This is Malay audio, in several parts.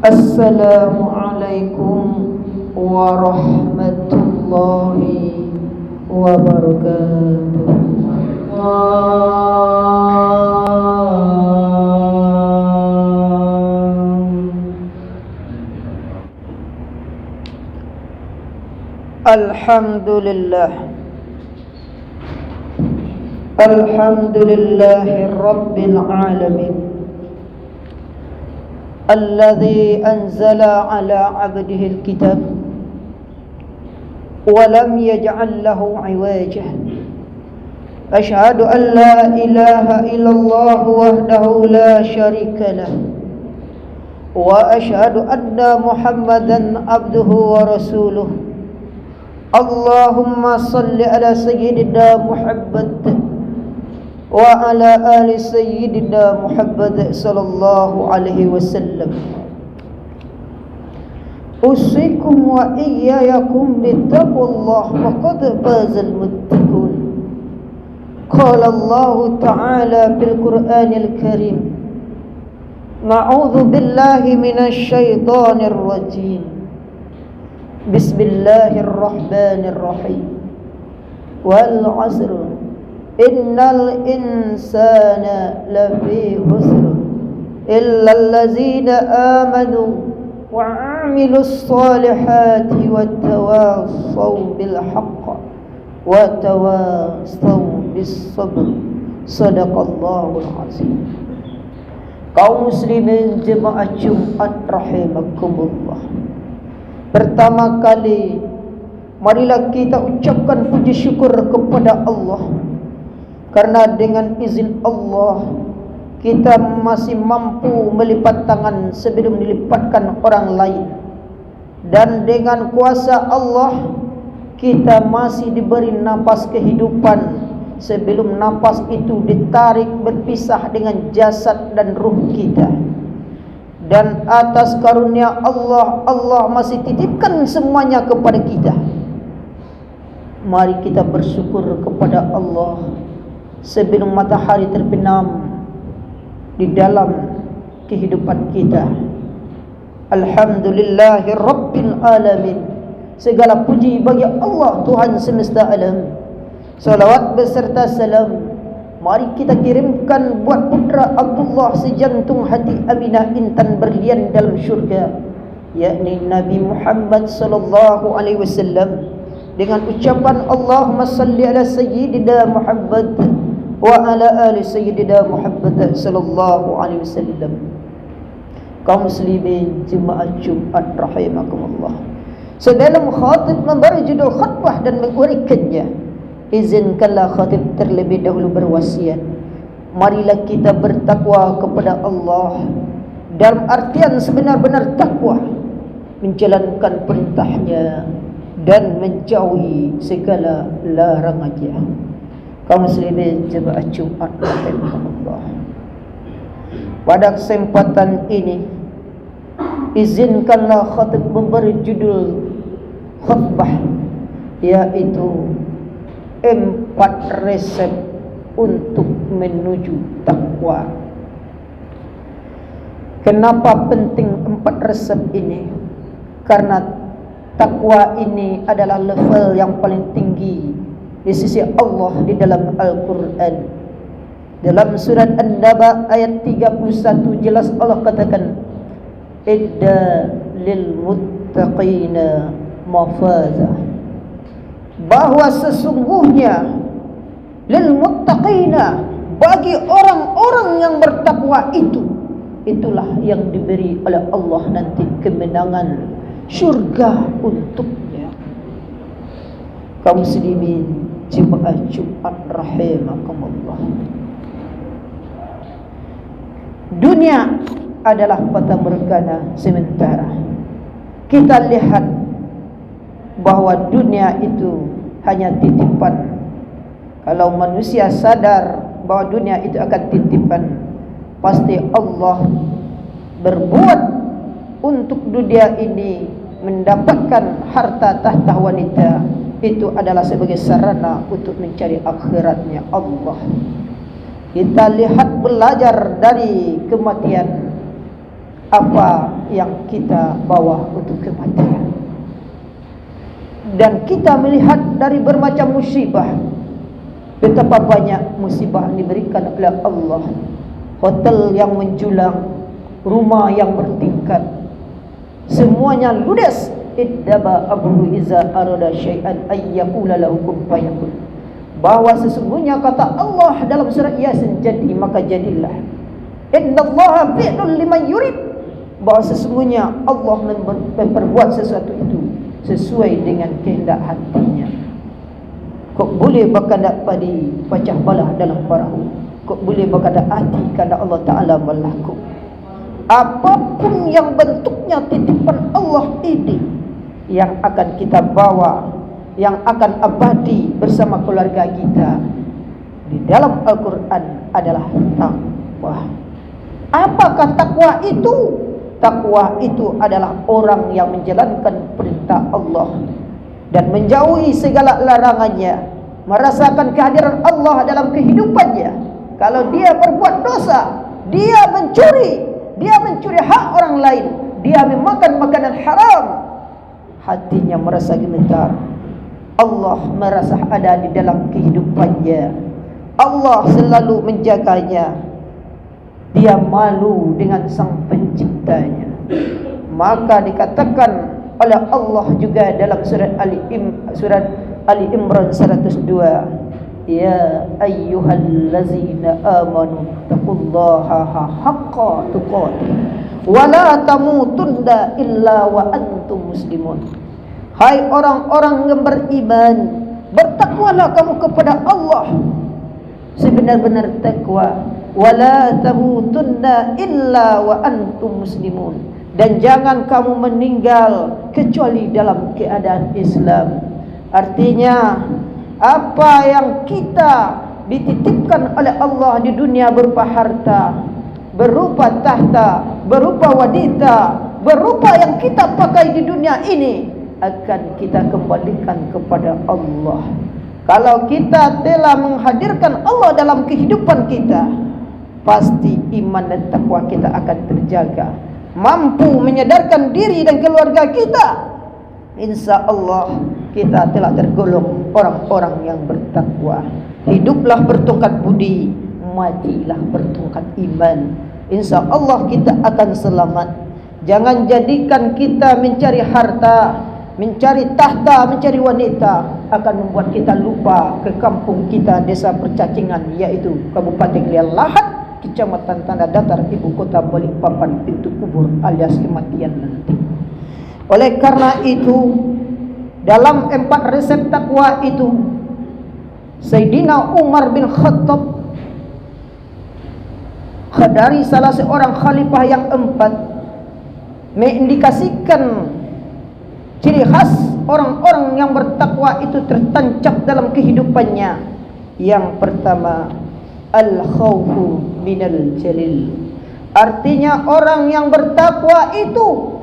Assalamualaikum warahmatullahi wabarakatuh. Alhamdulillah. Alhamdulillahi rabbil alamin. Alladhi anzala ala abdihi al-kitab wa lam yaj'al lahu 'iwaja. Ashhadu an la ilaha illallah wahdahu la syarika lah wa ashhadu anna Muhammadan abduhu wa rasuluh. Allahumma salli ala sayyidina Muhammad wa ala ali sayyidina Muhammad sallallahu alaihi wasallam. Usikum wa iyyakum bittaqwallah wa qad fazal muttaqun. Qala Allah ta'ala fil Qur'anil Karim, Na'udzu billahi minasy syaithanir rajim. Bismillahirrahmanirrahim. Wal 'asr Innal insana lafi khusr illa allazina amanu wa 'amilus solihati wattawassaw bil haqq wattawassaw bis sabr. Shadaqallahul azim. Kaum muslimin jemaah Jumat rahimakumullah, pertama kali marilah kita ucapkan puji syukur kepada Allah, karena dengan izin Allah kita masih mampu melipat tangan sebelum dilipatkan orang lain, dan dengan kuasa Allah kita masih diberi napas kehidupan sebelum napas itu ditarik berpisah dengan jasad dan ruh kita. Dan atas karunia Allah, Allah masih titipkan semuanya kepada kita. Mari kita bersyukur kepada Allah sebelum matahari terbenam di dalam kehidupan kita. Alhamdulillahi rabbil alamin. Segala puji bagi Allah, Tuhan semesta alam. Salawat beserta salam mari kita kirimkan buat putra Abdullah, sejantung hati Aminah, intan berlian dalam syurga, yakni Nabi Muhammad sallallahu alaihi wasallam, dengan ucapan Allahumma salli ala sayyidina Muhammad wa ala ali sayyidina Muhammad sallallahu alaihi wasallam. Kaum muslimin jemaah Jumat rahimakumullah, sedalam khatib memberi judul khutbah dan menguraikannya, izinkanlah khatib terlebih dahulu berwasiat. Marilah kita bertakwa kepada Allah dalam artian sebenar-benar takwa, menjalankan perintahnya dan menjauhi segala larangannya. Kaum muslimin jemaah Jumat rahimakumullah, pada kesempatan ini izinkanlah khatib memberi judul khutbah, yaitu 4 resep untuk menuju takwa. Kenapa penting 4 resep ini? Karena takwa ini adalah level yang paling tinggi di sisi Allah di dalam Al-Quran. Dalam surat An-Naba ayat 31 jelas Allah katakan, idda lil muttaqina mafaza, bahwa sesungguhnya lil muttaqina, bagi orang-orang yang bertakwa itulah yang diberi oleh Allah nanti kemenangan syurga untuknya. Kaum muslimin jemaah Jumat rahimakumullah, dunia adalah fata morgana sementara. Kita lihat bahwa dunia itu hanya titipan. Kalau manusia sadar bahwa dunia itu akan titipan, pasti Allah berbuat untuk dunia ini mendapatkan harta tahta wanita. Itu adalah sebagai sarana untuk mencari akhiratnya Allah. Kita lihat, belajar dari kematian. Apa yang kita bawa untuk kematian. Dan kita melihat dari bermacam musibah, betapa banyak musibah yang diberikan oleh Allah. Hotel yang menjulang, rumah yang bertingkat, semuanya ludes. Iddaba amruhu iza arada syai'an ayyaqula lahu kun fayakun. Bahwa sesungguhnya kata Allah dalam surah Yasin, jadi maka jadilah. Innallaha fi'lun liman yurid. Bahwa sesungguhnya Allah memperbuat sesuatu itu sesuai dengan kehendak hatinya. Kok boleh berkandak padi pecah belah dalam perahu, kok boleh berkandak hati kehendak Allah Ta'ala berlaku. Apapun yang bentuknya titipan Allah ini, yang akan kita bawa, yang akan abadi bersama keluarga kita di dalam Al-Quran adalah takwa. Apakah takwa itu? Takwa itu adalah orang yang menjalankan perintah Allah dan menjauhi segala larangannya, merasakan kehadiran Allah dalam kehidupannya. Kalau dia berbuat dosa, dia mencuri hak orang lain, dia memakan makanan haram, hatinya merasa gemetar. Allah merasa ada di dalam kehidupannya. Allah selalu menjaganya. Dia malu dengan sang penciptanya. Maka dikatakan oleh Allah juga dalam surat Ali Imran 102, ya ayyuhallazina amanu taqullaha haqqa tuqatih wa la tamutunna illa wa antum muslimun. Hai orang-orang yang beriman, bertakwalah kamu kepada Allah sebenar-benar takwa. Wala tamutunna illa wa antum muslimun. Dan jangan kamu meninggal kecuali dalam keadaan Islam. Artinya, apa yang kita dititipkan oleh Allah di dunia berupa harta, berupa tahta, berupa wanita, berupa yang kita pakai di dunia ini, akan kita kembalikan kepada Allah. Kalau kita telah menghadirkan Allah dalam kehidupan kita, pasti iman dan takwa kita akan terjaga, mampu menyadarkan diri dan keluarga kita. Insya Allah kita telah tergolong orang-orang yang bertakwa. Hiduplah bertongkat budi, matilah bertongkat iman. Insya Allah kita akan selamat. Jangan jadikan kita mencari harta, mencari tahta, mencari wanita akan membuat kita lupa ke kampung kita, desa percacingan, yaitu Kabupaten Lian Lahat, Kecamatan Tanah Datar, ibu kota Balikpapan, pintu kubur alias kematian nanti. Oleh karena itu, dalam 4 resep takwa itu, Sayyidina Umar bin Khattab dari salah seorang khalifah yang 4 mengindikasikan ciri khas orang-orang yang bertakwa itu tertancap dalam kehidupannya. Yang pertama, al-khawfu minal jalil. Artinya orang yang bertakwa itu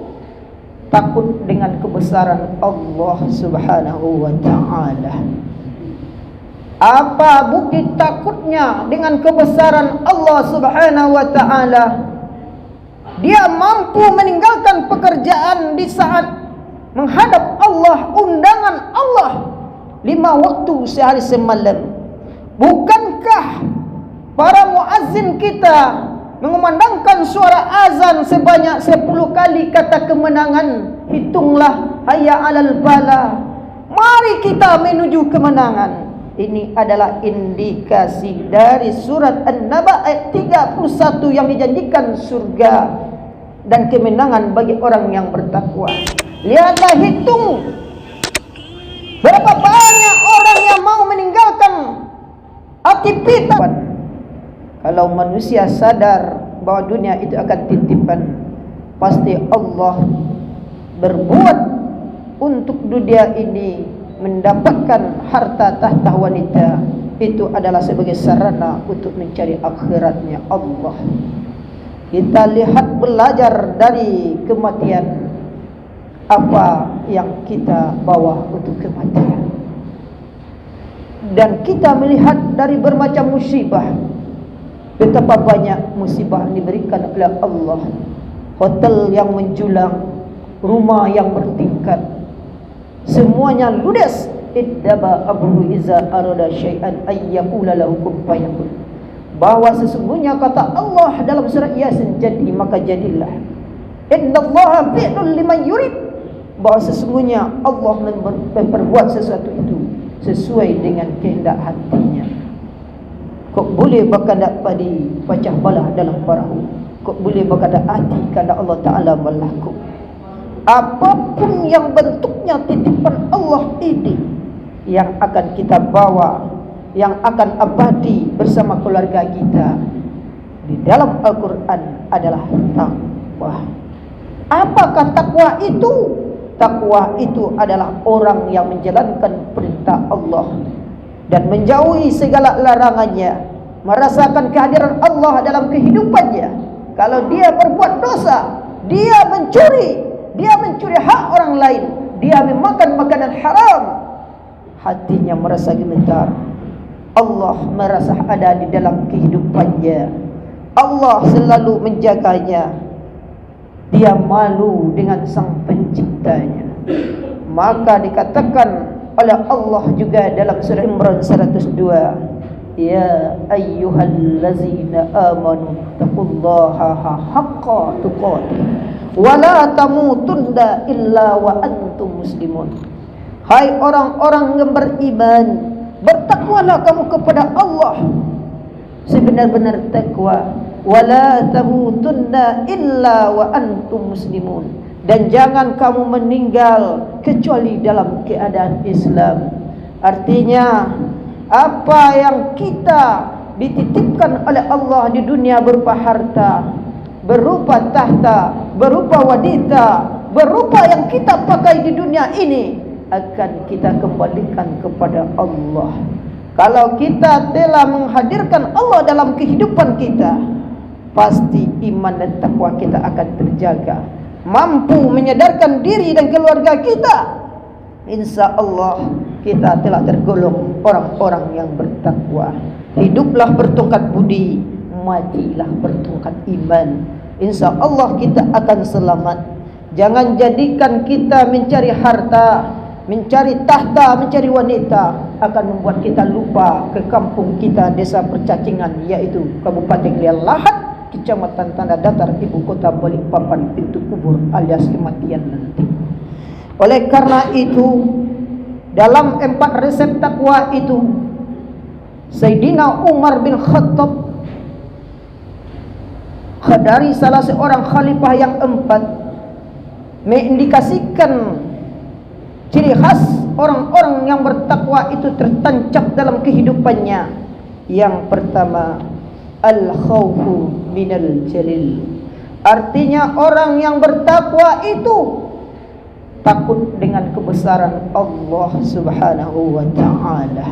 takut dengan kebesaran Allah Subhanahu wa ta'ala. Apa bukti takutnya dengan kebesaran Allah Subhanahu wa ta'ala? Dia mampu meninggalkan pekerjaan di saat menghadap Allah, undangan Allah 5 waktu sehari semalam. Bukankah para muazzin kita mengumandangkan suara azan sebanyak 10 kali kata kemenangan? Hitunglah hayya 'alal bala. Mari kita menuju kemenangan. Ini adalah indikasi dari surat An-Naba ayat 31 yang dijanjikan surga dan kemenangan bagi orang yang bertakwa. Lihatlah, hitung berapa banyak orang yang mau meninggalkan aktivitas. Kalau manusia sadar bahwa dunia itu akan titipan, pasti Allah berbuat untuk dunia ini mendapatkan harta tahta wanita. Itu adalah sebagai sarana untuk mencari akhiratnya Allah. Kita lihat, belajar dari kematian, apa yang kita bawa untuk kematian. Dan kita melihat dari bermacam musibah, betapa banyak musibah yang diberikan oleh Allah. hotel yang menjulang, rumah yang bertingkat, semuanya ludes. Iddaba amruhu iza arada syai'an ayyaqula lahu kun fayakun. Bahwa sesungguhnya kata Allah dalam surah Yasin, jadi maka jadilah. Innallaha fi'lun liman yurid. Bahwa sesungguhnya Allah memperbuat sesuatu itu sesuai dengan kehendak hatinya. Kok boleh berkandak padi pecah balah dalam perahu, kok boleh berkandak hati kehendak Allah Ta'ala berlaku. Apapun yang bentuknya titipan Allah ini, yang akan kita bawa, yang akan abadi bersama keluarga kita di dalam Al-Quran adalah takwa. Apakah takwa itu? Takwa itu adalah orang yang menjalankan perintah Allah dan menjauhi segala larangannya, merasakan kehadiran Allah dalam kehidupannya. Kalau dia berbuat dosa, dia mencuri hak orang lain, dia memakan makanan haram, hatinya merasa gemetar. Allah merasa ada di dalam kehidupannya. Allah selalu menjaganya. Dia malu dengan sang penciptanya. Maka dikatakan oleh Allah juga dalam surah Imran 102, ya ayyuhallazina amanu taqullaha haqqa tuqatih wa la tamutunna illa wa antum muslimun. Hai orang-orang yang beriman, bertakwalah kamu kepada Allah sebenar-benar takwa. Wala tamutunna illa wa antum muslimun. Dan jangan kamu meninggal kecuali dalam keadaan Islam. Artinya, apa yang kita dititipkan oleh Allah di dunia berupa harta, berupa tahta, berupa wanita, berupa yang kita pakai di dunia ini, akan kita kembalikan kepada Allah. Kalau kita telah menghadirkan Allah dalam kehidupan kita, pasti iman dan takwa kita akan terjaga, mampu menyadarkan diri dan keluarga kita. Insya Allah kita telah tergolong orang-orang yang bertakwa. Hiduplah bertongkat budi, matilah bertongkat iman. Insya Allah kita akan selamat. Jangan jadikan kita mencari harta, mencari tahta, mencari wanita akan membuat kita lupa ke kampung kita, desa Percacingan, yaitu Kabupaten Lian Lahat, Kecamatan Tanda Datar, ibu kota Balikpapan, pintu kubur alias kematian nanti. Oleh karena itu, dalam 4 resep takwa itu, Sayyidina Umar bin Khattab dari salah seorang khalifah yang 4 mengindikasikan ciri khas orang-orang yang bertakwa itu tertancap dalam kehidupannya. Yang pertama, al-khawfu minal jalil. Artinya orang yang bertakwa itu takut dengan kebesaran Allah Subhanahu wa ta'ala.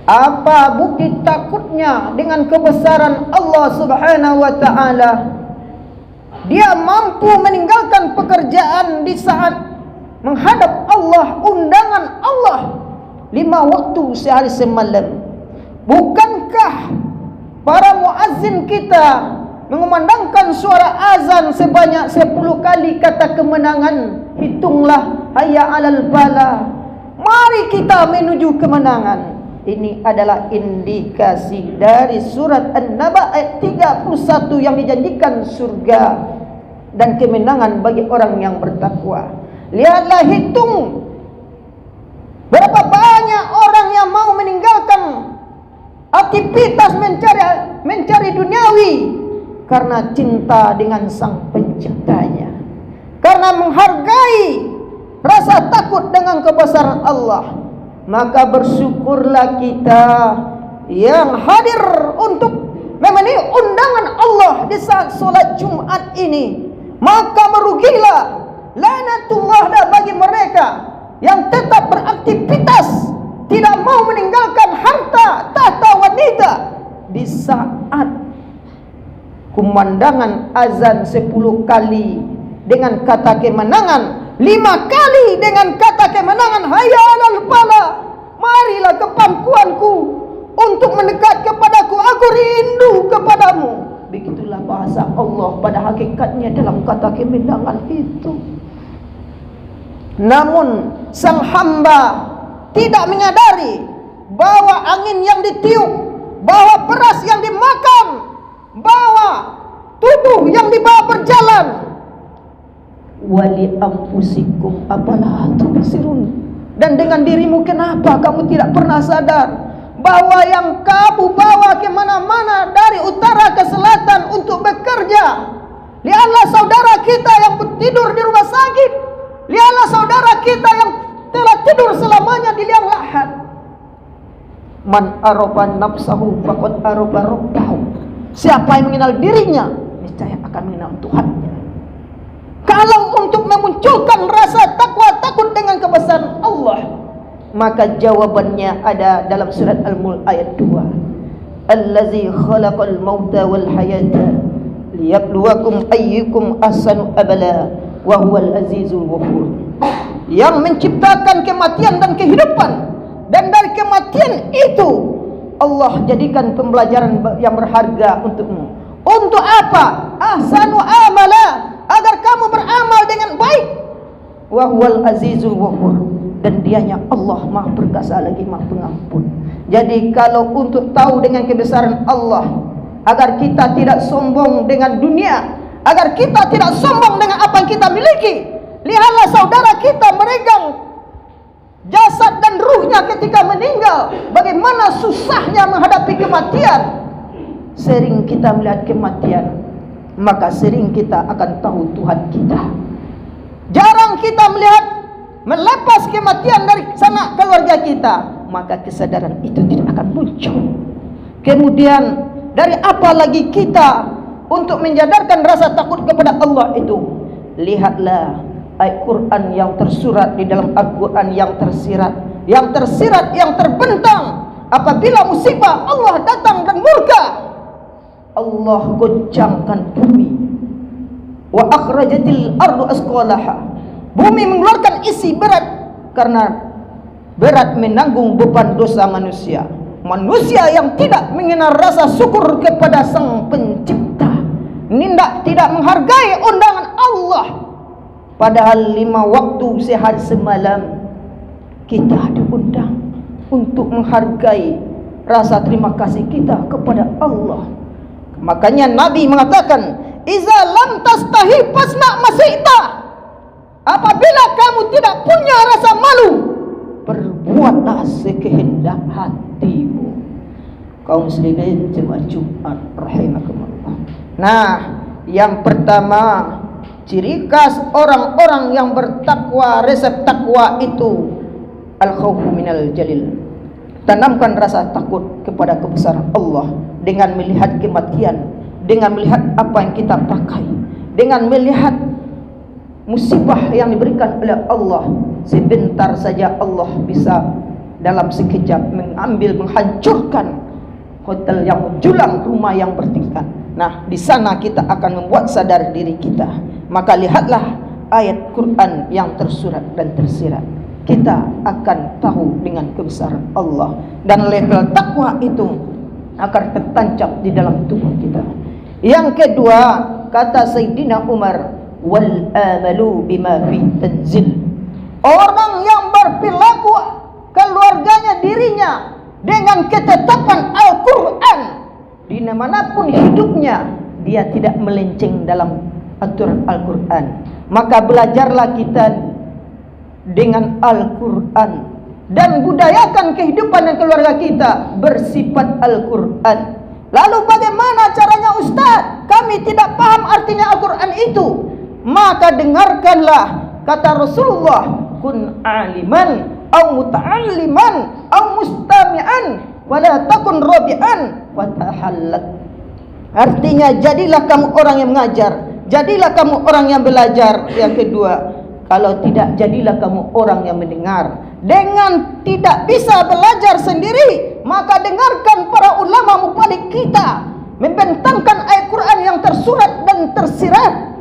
Apa bukti takutnya dengan kebesaran Allah Subhanahu wa ta'ala? Dia mampu meninggalkan pekerjaan di saat menghadap Allah, undangan Allah 5 waktu sehari semalam. Bukankah para muazzin kita mengumandangkan suara azan sebanyak 10 kali kata kemenangan? Hitunglah hayya alal bala. Mari kita menuju kemenangan. Ini adalah indikasi dari surat An-Naba ayat 31 yang dijanjikan surga dan kemenangan bagi orang yang bertakwa. Lihatlah, hitung berapa banyak orang yang mau meninggalkan aktivitas mencari duniawi karena cinta dengan sang penciptanya, karena menghargai rasa takut dengan kebesaran Allah. Maka bersyukurlah kita yang hadir untuk memenuhi undangan Allah di saat solat Jumat ini. Maka merugilah, laknatullah bagi mereka yang tetap beraktivitas, tidak mau meninggalkan harta, tahta, wanita di saat kumandangan azan 10 kali dengan kata kemenangan, 5 kali dengan kata kemenangan, hayya alal falah. Marilah ke pangkuanku untuk mendekat kepadaku, aku rindu kepadamu. Begitulah bahasa kuasa Allah pada hakikatnya dalam kata kemenangan itu. Namun sang hamba tidak menyadari bahwa angin yang ditiup, bahwa beras yang dimakan, bahwa tubuh yang dibawa berjalan. Wali anfusikum apalah tubsirun. Dan dengan dirimu, kenapa kamu tidak pernah sadar bahwa yang kamu bawa kemana-mana dari utara ke selatan untuk bekerja? Lihatlah saudara kita yang tidur di rumah sakit. Lihatlah saudara kita yang telah tidur selamanya di liang lahat. Man arafa nafsahu faqad arafa rabbahu. Siapa yang mengenal dirinya, niscaya akan mengenal Tuhannya. Kalau untuk memunculkan rasa takwa, takut dengan kebesaran Allah, maka jawabannya ada dalam surat Al-Mulk ayat 2. Allazi khalaqal mauta wal hayata liyabluwakum ayyukum ahsanu amala wa huwal azizul ghafur. Yang menciptakan kematian dan kehidupan, dan dari kematian itu Allah jadikan pembelajaran yang berharga untukmu. Untuk apa? Ahsanu amala, agar kamu beramal dengan baik. Wa huwal azizul ghafur, dan dianya Allah Maha Perkasa lagi Maha Pengampun. Jadi kalau untuk tahu dengan kebesaran Allah, agar kita tidak sombong dengan dunia, agar kita tidak sombong dengan apa yang kita miliki, lihatlah saudara kita meregang jasad dan ruhnya ketika meninggal, bagaimana susahnya menghadapi kematian. Sering kita melihat kematian, maka sering kita akan tahu Tuhan kita. Jarang kita melihat melepas kematian dari sanak keluarga kita, maka kesadaran itu tidak akan muncul. Kemudian dari apa lagi kita untuk menjadarkan rasa takut kepada Allah itu? Lihatlah ayat Quran yang tersurat di dalam Al-Quran, yang tersirat, yang terbentang. Apabila musibah Allah datang dan murka, Allah goncangkan bumi. Wa akhrajatil ardu asqalaha. Bumi mengeluarkan isi berat, karena berat menanggung beban dosa manusia. Manusia yang tidak mengenal rasa syukur kepada Sang Pencipta, tidak menghargai undangan Allah. Padahal 5 waktu sehari semalam kita diundang untuk menghargai rasa terima kasih kita kepada Allah. Makanya Nabi mengatakan, "Iza lam tastahi fasna masyi'ta." Apabila kamu tidak punya rasa malu, perbuatlah sekehendak hatimu. Kaum muslimin jemaah Jumat rahimakumullah. Nah, yang pertama, ciri khas orang-orang yang bertakwa, resep takwa itu al-khawfu minal jalil. Tanamkan rasa takut kepada kebesaran Allah dengan melihat kematian, dengan melihat apa yang kita pakai, dengan melihat musibah yang diberikan oleh Allah. Sebentar saja Allah bisa dalam sekejap mengambil, menghancurkan hotel yang julang, rumah yang bertingkat. Nah, di sana kita akan membuat sadar diri kita. Maka lihatlah ayat Quran yang tersurat dan tersirat, kita akan tahu dengan kebesaran Allah, dan level takwa itu akan tertancap di dalam tubuh kita. Yang kedua, kata Sayyidina Umar, wal amalu bima fi tanzil. Orang yang berperilaku keluarganya, dirinya dengan ketetapan Al-Quran, di manapun hidupnya dia tidak melenceng dalam aturan Al-Quran. Maka belajarlah kita dengan Al-Quran, dan budayakan kehidupan dan keluarga kita bersifat Al-Quran. Lalu bagaimana caranya, Ustaz? Kami tidak paham artinya Al-Quran itu. Maka dengarkanlah kata Rasulullah, kun aliman au muta'alliman au mustami'an wala takun rabi'an fatahallat. Artinya, jadilah kamu orang yang mengajar, jadilah kamu orang yang belajar. Yang kedua, kalau tidak, jadilah kamu orang yang mendengar. Dengan tidak bisa belajar sendiri, maka dengarkan para ulama mubalik kita membentangkan ayat Quran yang tersurat dan tersirat.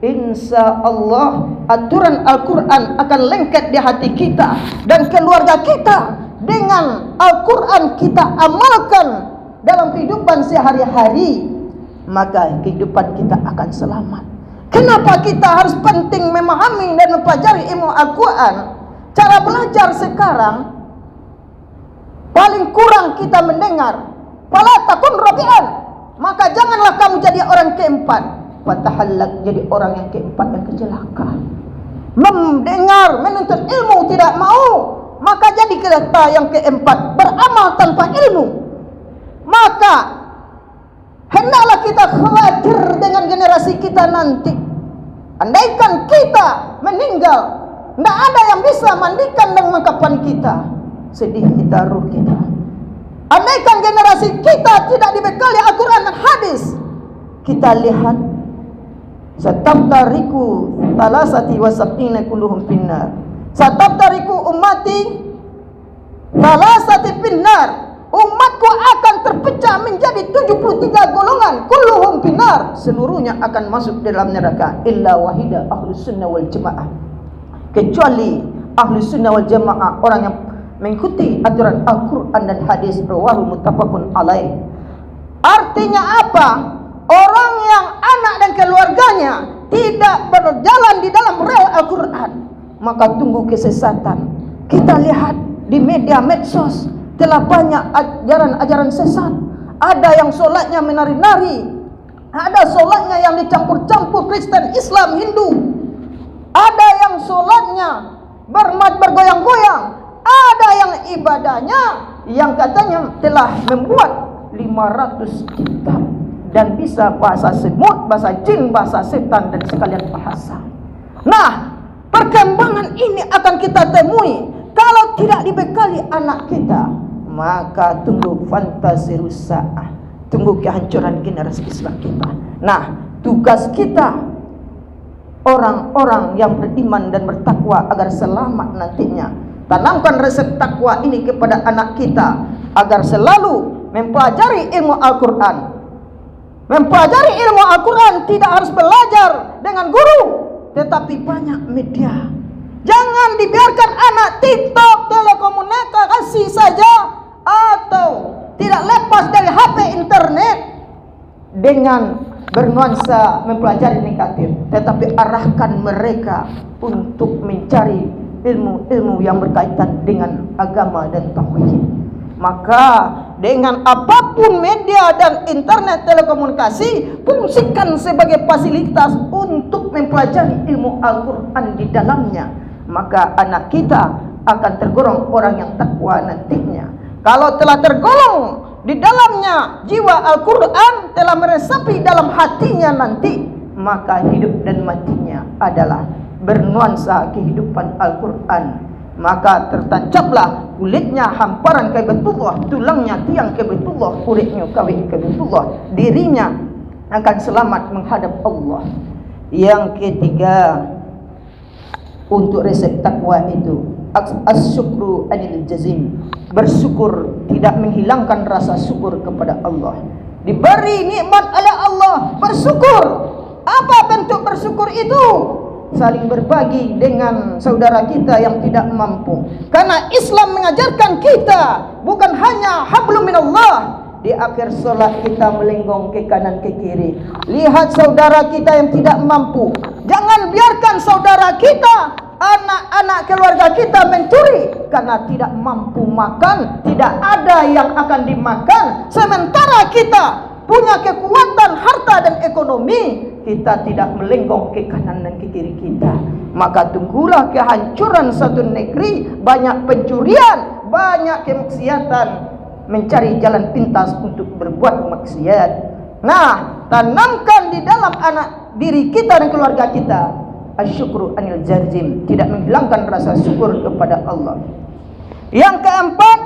Insya Allah aturan Al-Quran akan lengket di hati kita dan keluarga kita. Dengan Al-Quran kita amalkan dalam kehidupan sehari-hari, maka kehidupan kita akan selamat. Kenapa kita harus penting memahami dan mempelajari ilmu Al-Quran? Cara belajar sekarang paling kurang kita mendengar fala takun rabi'an, maka janganlah kamu jadi orang keempat. Fatahallak, jadi orang yang keempat yang kecelaka. Mendengar, menuntut ilmu tidak mau, maka jadi kita yang keempat, beramal tanpa ilmu. Maka hendaklah kita khawatir dengan generasi kita nanti. Andaikan kita meninggal, tidak ada yang bisa mandikan dan mengkapan kita. Sedih kita, ruh kita. Andaikan generasi kita tidak dibekali Al-Quran dan hadis, kita lihat satabtariku talasati wasab'ina kulluhum finnar. Satabtariku ummati talasati finnar. Umatku akan terpecah menjadi 73 golongan. Kulluhum finnar, seluruhnya akan masuk dalam neraka illa wahida ahlus sunnah wal jamaah, kecuali ahlus sunnah wal jamaah, orang yang mengikuti aturan Al-Quran dan hadis. Rawahu muttafaqun alaih. Artinya apa? Orang yang anak dan keluarganya tidak berjalan di dalam rel Al-Quran, maka tunggu kesesatan. Kita lihat di media medsos telah banyak ajaran-ajaran sesat. Ada yang solatnya menari-nari, ada solatnya yang dicampur-campur Kristen, Islam, Hindu, ada yang solatnya bergoyang-goyang, ada yang ibadahnya yang katanya telah membuat 500 kitab dan bisa bahasa semut, bahasa jin, bahasa setan, dan sekalian bahasa. Nah, perkembangan ini akan kita temui kalau tidak dibekali anak kita, maka tunggu fantasi rusak, tunggu kehancuran generasi Islam kita. Nah, tugas kita orang-orang yang beriman dan bertakwa agar selamat nantinya. Tanamkan resep takwa ini kepada anak kita agar selalu mempelajari ilmu Al-Quran. Mempelajari ilmu Al-Quran tidak harus belajar dengan guru, tetapi banyak media. Jangan dibiarkan anak TikTok, telekomunikasi saja, atau tidak lepas dari HP internet dengan bernuansa mempelajari negatif, tetapi arahkan mereka untuk mencari ilmu-ilmu yang berkaitan dengan agama dan tauhid. Maka dengan apapun media dan internet telekomunikasi, fungsikan sebagai fasilitas untuk mempelajari ilmu Al-Quran di dalamnya, maka anak kita akan tergolong orang yang takwa nantinya. Kalau telah tergolong di dalamnya jiwa Al-Quran, telah meresapi dalam hatinya nanti, maka hidup dan matinya adalah bernuansa kehidupan Al-Quran. Maka tertancaplah kulitnya hamparan kaibatullah, tulangnya tiang kaibatullah, kulitnya kawin kaibatullah, dirinya akan selamat menghadap Allah. Yang ketiga, untuk resep takwa itu as-syukru anil jazim, bersyukur, tidak menghilangkan rasa syukur kepada Allah. Diberi nikmat oleh Allah, bersyukur. Apa bentuk bersyukur itu? Saling berbagi dengan saudara kita yang tidak mampu. Karena Islam mengajarkan kita bukan hanya hablum minallah. Di akhir solat kita melenggong ke kanan ke kiri, lihat saudara kita yang tidak mampu. Jangan biarkan saudara kita, anak-anak keluarga kita mencuri karena tidak mampu makan. Tidak ada yang akan dimakan. Sementara kita punya kekuatan harta dan ekonomi, kita tidak melenggong ke kanan dan ke kiri kita. Maka tunggulah kehancuran satu negeri. Banyak pencurian, banyak kemaksiatan, mencari jalan pintas untuk berbuat maksiat. Nah, tanamkan di dalam anak diri kita dan keluarga kita asyukru anil jazim, tidak menghilangkan rasa syukur kepada Allah. Yang keempat,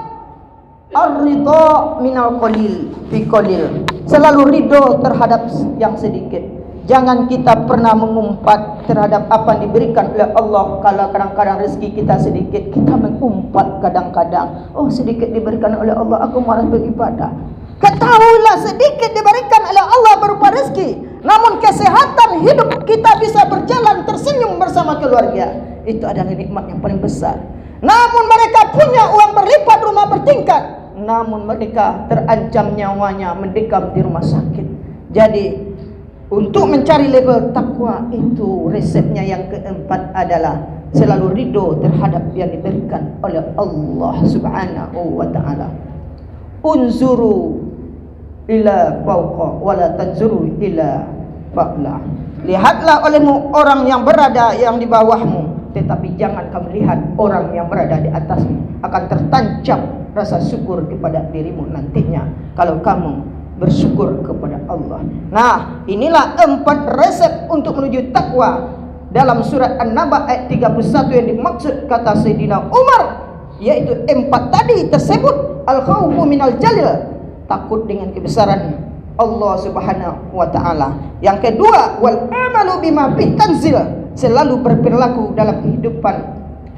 ar-ridha minal qalil fi qalil, selalu ridho terhadap yang sedikit. Jangan kita pernah mengumpat terhadap apa yang diberikan oleh Allah. Kalau kadang-kadang rezeki kita sedikit, kita mengumpat kadang-kadang, oh sedikit diberikan oleh Allah, aku malas beribadah. Ketahuilah sedikit diberikan oleh Allah berupa rezeki, namun kesehatan hidup kita bisa berjalan tersenyum bersama keluarga, itu adalah nikmat yang paling besar. Namun mereka punya uang berlipat, rumah bertingkat, namun mereka terancam nyawanya mendekam di rumah sakit. Jadi untuk mencari level takwa itu, resepnya yang keempat adalah selalu ridho terhadap yang diberikan oleh Allah Subhanahu wa taala. Unzuru ila fawqa wala tanzuru ila fa'la. Lihatlah olehmu orang yang berada yang di bawahmu, tetapi jangan kamu lihat orang yang berada di atasmu. Akan tertancap rasa syukur kepada dirimu nantinya kalau kamu bersyukur kepada Allah. Nah, inilah 4 resep untuk menuju takwa dalam surat An-Naba ayat 31 yang dimaksud kata Sayyidina Umar, yaitu 4 tadi tersebut. Al-khawfu minal jalil, takut dengan kebesaran Allah Subhanahu wa taala. Yang kedua, wal amalu bima fi tanzil, selalu berperilaku dalam kehidupan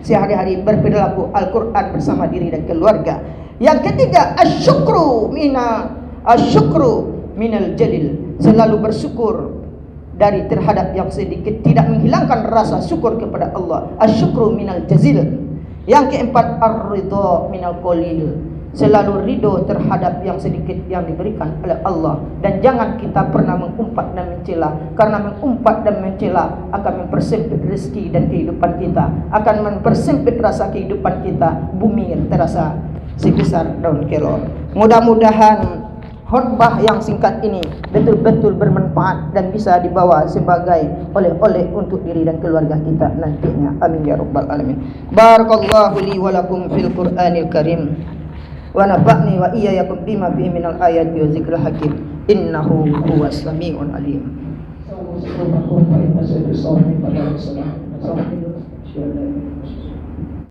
sehari-hari, berperilaku Al-Qur'an bersama diri dan keluarga. Yang ketiga, asyukru minal jalil, selalu bersyukur dari terhadap yang sedikit, tidak menghilangkan rasa syukur kepada Allah. Asyukru minal jazil. Yang keempat, ar-ridha minal qalil, selalu ridho terhadap yang sedikit yang diberikan oleh Allah. Dan jangan kita pernah mengumpat dan mencela, karena mengumpat dan mencela akan mempersempit rezeki dan kehidupan kita, akan mempersempit rasa kehidupan kita. Bumi terasa sebesar daun kelor. Mudah-mudahan khutbah yang singkat ini betul-betul bermanfaat dan bisa dibawa sebagai oleh-oleh untuk diri dan keluarga kita nantinya. Amin ya rabbal alamin. Barakallahu li wa lakum fil Qur'anil Karim wa nafa'ni wa iyyakum bima fihi minal ayati wa zikril hakim. Innahu huwas samiul alim. Assalamualaikum warahmatullahi wabarakatuh.